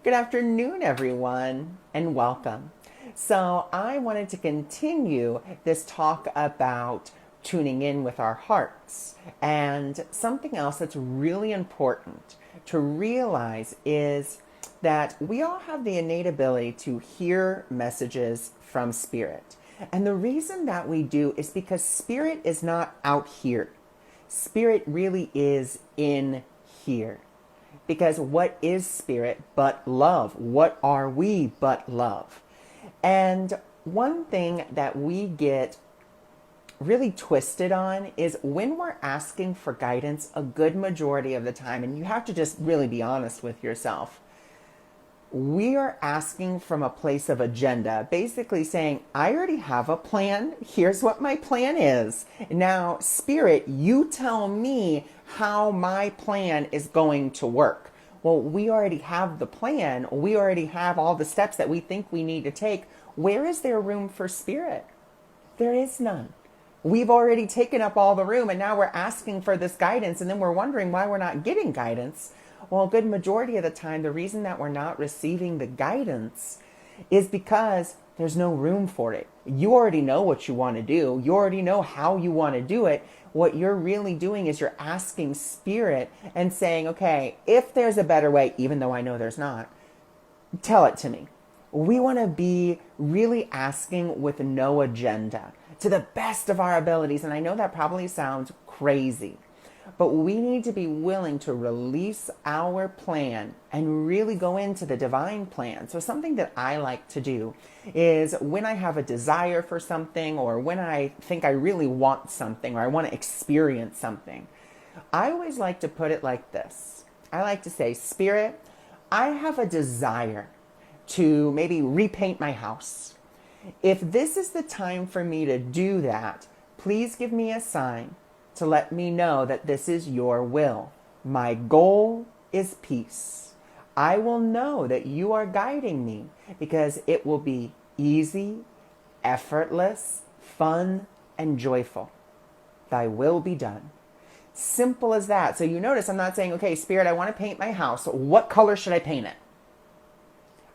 Good afternoon, everyone, and welcome. So, I wanted to continue this talk about tuning in with our hearts. And something else that's really important to realize is that we all have the innate ability to hear messages from spirit. And the reason that we do is because spirit is not out here. Spirit really is in here. Because what is spirit but love? What are we but love? And one thing that we get really twisted on is when we're asking for guidance a good majority of the time, and you have to just really be honest with yourself, we are asking from a place of agenda, basically saying, I already have a plan. Here's what my plan is. Now, spirit, you tell me how my plan is going to work. Well, we already have the plan. We already have all the steps that we think we need to take. Where is there room for spirit? There is none. We've already taken up all the room, and now we're asking for this guidance, and then we're wondering why we're not getting guidance. Well, a good majority of the time, the reason that we're not receiving the guidance is because there's no room for it. You already know what you want to do. You already know how you want to do it. What you're really doing is you're asking spirit and saying, okay, if there's a better way, even though I know there's not, tell it to me. We want to be really asking with no agenda to the best of our abilities. And I know that probably sounds crazy, but we need to be willing to release our plan and really go into the divine plan. So something that I like to do is when I have a desire for something, or when I think I really want something, or I want to experience something, I always like to put it like this. I like to say, Spirit, I have a desire to maybe repaint my house. If this is the time for me to do that, please give me a sign to let me know that this is your will. My goal is peace. I will know that you are guiding me because it will be easy, effortless, fun, and joyful. Thy will be done. Simple as that. So you notice I'm not saying, okay, Spirit, I want to paint my house. What color should I paint it?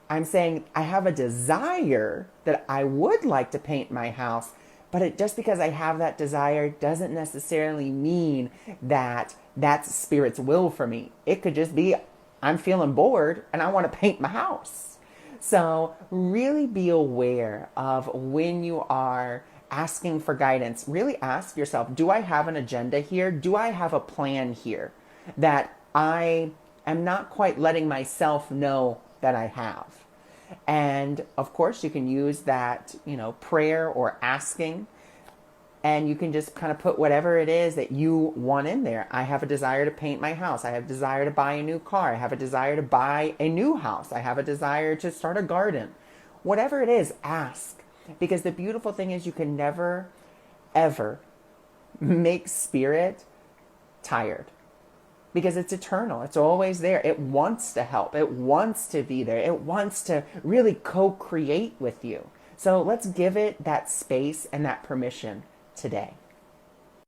I'm saying I have a desire that I would like to paint my house, but just because I have that desire doesn't necessarily mean that that's Spirit's will for me. It could just be I'm feeling bored and I want to paint my house. So really be aware of when you are asking for guidance. Really ask yourself, do I have an agenda here? Do I have a plan here that I am not quite letting myself know that I have? And of course, you can use that, prayer or asking, and you can just kind of put whatever it is that you want in there. I have a desire to paint my house. I have a desire to buy a new car. I have a desire to buy a new house. I have a desire to start a garden. Whatever it is, ask. Because the beautiful thing is you can never, ever make spirit tired. Because it's eternal. It's always there. It wants to help. It wants to be there. It wants to really co-create with you. So let's give it that space and that permission today.